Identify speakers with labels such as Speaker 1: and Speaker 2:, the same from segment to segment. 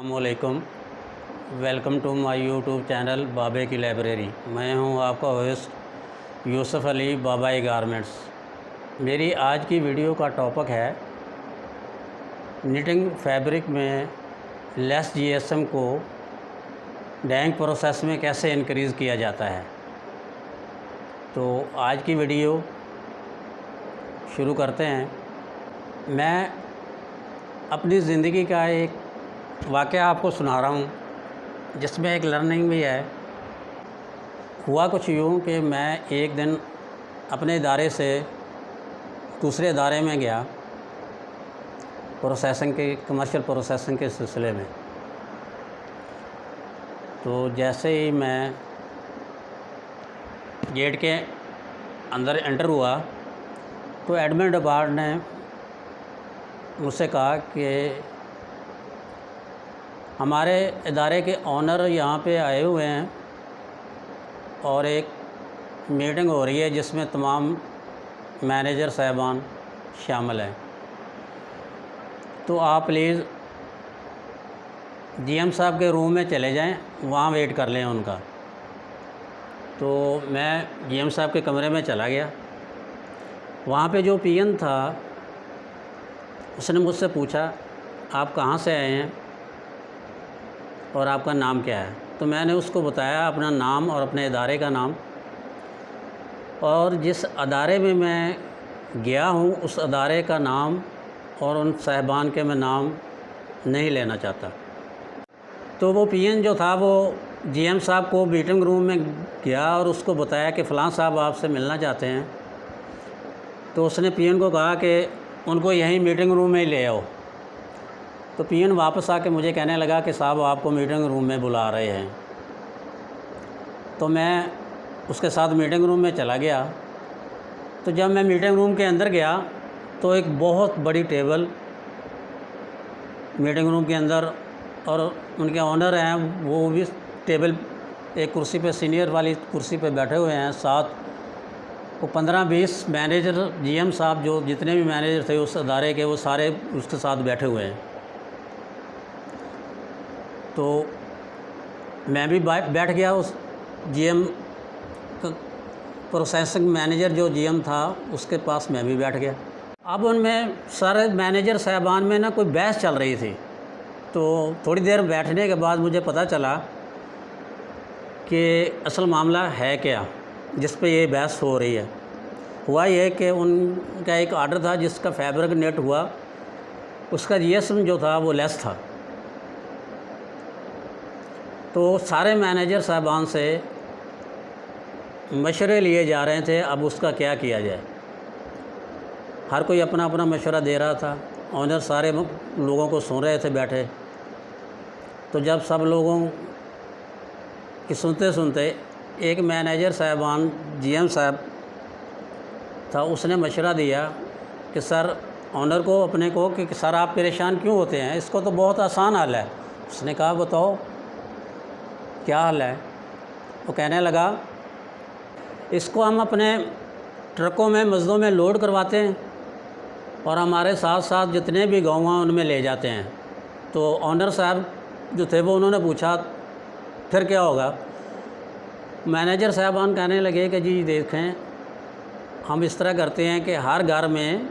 Speaker 1: अस्सलामुअलैकुम। Welcome to my YouTube channel बाबे की लाइब्रेरी। मैं हूं आपका होस्ट यूसुफ़ अली बाबाई गारमेंट्स। मेरी आज की वीडियो का टॉपिक है निटिंग फैब्रिक में लेस जीएसएम को डाइंग प्रोसेस में कैसे इंक्रीज़ किया जाता है। तो आज की वीडियो शुरू करते हैं। मैं अपनी ज़िंदगी का एक वाक़या आपको सुना रहा हूँ जिसमें एक लर्निंग भी है। हुआ कुछ यूँ कि मैं एक दिन अपने इदारे से दूसरे इदारे में गया प्रोसेसिंग के कमर्शियल प्रोसेसिंग के सिलसिले में। तो जैसे ही मैं गेट के अंदर एंटर हुआ तो एडमिन डिपार्ट ने मुझसे कहा कि हमारे इदारे के ऑनर यहाँ पे आए हुए हैं और एक मीटिंग हो रही है जिसमें तमाम मैनेजर साहबान शामिल हैं, तो आप प्लीज़ जीएम साहब के रूम में चले जाएं, वहाँ वेट कर लें उनका। तो मैं जीएम साहब के कमरे में चला गया। वहाँ पे जो पीएन था उसने मुझसे पूछा, आप कहाँ से आए हैं और आपका नाम क्या है। तो मैंने उसको बताया अपना नाम और अपने इदारे का नाम, और जिस अदारे में मैं गया हूँ उस अदारे का नाम और उन साहिबान के मैं नाम नहीं लेना चाहता। तो वो पीएन जो था वो जीएम साहब को मीटिंग रूम में गया और उसको बताया कि फ़लाँ साहब आपसे मिलना चाहते हैं। तो उसने पीएन को कहा कि उनको यहीं मीटिंग रूम में ही ले आओ। तो पीएन वापस आके मुझे कहने लगा कि साहब आपको मीटिंग रूम में बुला रहे हैं। तो मैं उसके साथ मीटिंग रूम में चला गया। तो जब मैं मीटिंग रूम के अंदर गया तो एक बहुत बड़ी टेबल मीटिंग रूम के अंदर, और उनके ऑनर हैं वो भी टेबल एक कुर्सी पे, सीनियर वाली कुर्सी पे बैठे हुए हैं। साथ वो 15-20 मैनेजर, जीएम साहब जो जितने भी मैनेजर थे उस अदारे के, वो सारे उसके साथ बैठे हुए हैं। तो मैं भी बैठ गया उस जीएम प्रोसेसिंग मैनेजर जो जीएम था उसके पास मैं भी बैठ गया। अब उनमें सारे मैनेजर साहबान में ना कोई बहस चल रही थी। तो थोड़ी देर बैठने के बाद मुझे पता चला कि असल मामला है क्या जिस पे ये बहस हो रही है। हुआ ये कि उनका एक आर्डर था जिसका फैब्रिक नेट हुआ, उसका जीएसएम जो था वो लेस था। तो सारे मैनेजर साहबान से मशवरे लिए जा रहे थे अब उसका क्या किया जाए। हर कोई अपना अपना मशवरा दे रहा था। ऑनर सारे लोगों को सुन रहे थे बैठे। तो जब सब लोगों की सुनते सुनते एक मैनेजर साहबान जीएम साहब था, उसने मशवरा दिया कि सर, ऑनर को अपने को कि सर आप परेशान क्यों होते हैं, इसको तो बहुत आसान हल है। उसने कहा बताओ क्या हल है। वो कहने लगा इसको हम अपने ट्रकों में, मज़दों में लोड करवाते हैं और हमारे साथ साथ जितने भी गाँव हैं उनमें ले जाते हैं। तो ऑनर साहब जो थे वो उन्होंने पूछा फिर क्या होगा। मैनेजर साहबान कहने लगे कि जी देखें, हम इस तरह करते हैं कि हर घर में,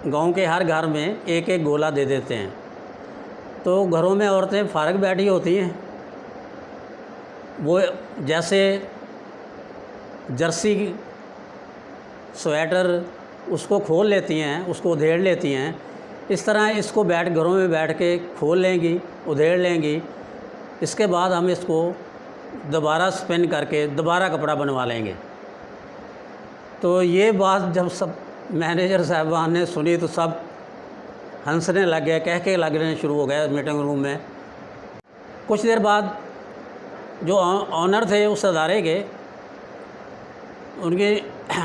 Speaker 1: गांव के हर घर में एक एक गोला दे देते हैं। तो घरों में औरतें फारग बैठी होती हैं, वो जैसे जर्सी स्वेटर उसको खोल लेती हैं, उसको उधेड़ लेती हैं, इस तरह इसको घरों में बैठ के खोल लेंगी, उधेड़ लेंगी। इसके बाद हम इसको दोबारा स्पिन करके दोबारा कपड़ा बनवा लेंगे। तो ये बात जब सब मैनेजर साहबान ने सुनी तो सब हंसने लग गए, कह के लगने शुरू हो गए मीटिंग रूम में। कुछ देर बाद जो ऑनर थे उस अदारे के, उनकी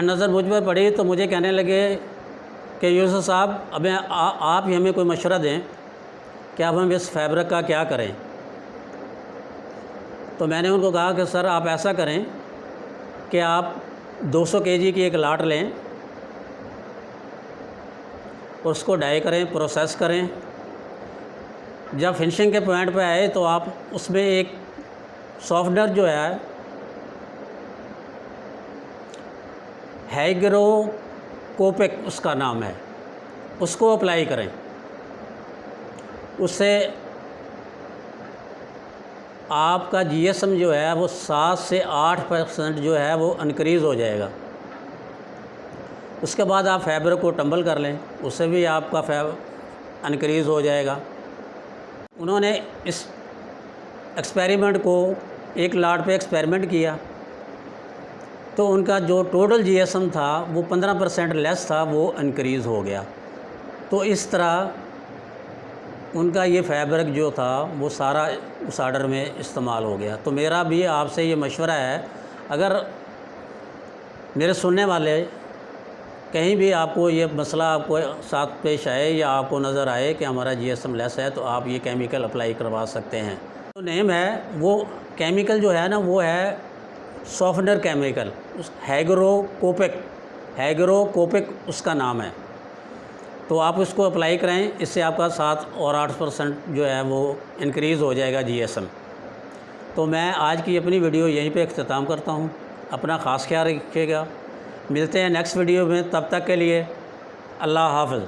Speaker 1: नज़र मुझ पर पड़ी तो मुझे कहने लगे कि यूसुफ साहब, अब आप ही हमें कोई मशवरा दें कि अब हम इस फैब्रिक का क्या करें। तो मैंने उनको कहा कि सर आप ऐसा करें कि आप 200 केजी की एक लाट लें उसको डाई करें, प्रोसेस करें। जब फिनिशिंग के पॉइंट पे आए तो आप उसमें एक सॉफ्टनर जो है हाइग्रोकोपिक उसका नाम है, उसको अप्लाई करें। उससे आपका जीएसएम जो है वो 7 से 8% जो है वो इनक्रीज़ हो जाएगा। उसके बाद आप फैब्रिक को टंबल कर लें, उससे भी आपका इनक्रीज़ हो जाएगा। उन्होंने इस एक्सपेरिमेंट को एक लाट पे एक्सपेरिमेंट किया तो उनका जो टोटल जीएसएम था वो 15% लेस था, वो इनक्रीज़ हो गया। तो इस तरह उनका ये फैब्रिक जो था वो सारा उस आर्डर में इस्तेमाल हो गया। तो मेरा भी आपसे ये मशवरा है, अगर मेरे सुनने वाले कहीं भी आपको ये मसला आपको साथ पेश आए या आपको नज़र आए कि हमारा जीएसएम लेस है, तो आप ये केमिकल अप्लाई करवा सकते हैं। तो नेम है वो केमिकल जो है ना, वो है सॉफ्टनर केमिकल, उस हाइग्रोकोपिक उसका नाम है। तो आप उसको अप्लाई करें, इससे आपका 7 और 8% जो है वो इंक्रीज़ हो जाएगा जीएसएम। तो मैं आज की अपनी वीडियो यहीं पे इख्तिताम करता हूँ। अपना ख़ास ख्याल रखिएगा। मिलते हैं नेक्स्ट वीडियो में, तब तक के लिए अल्लाह हाफ़िज़।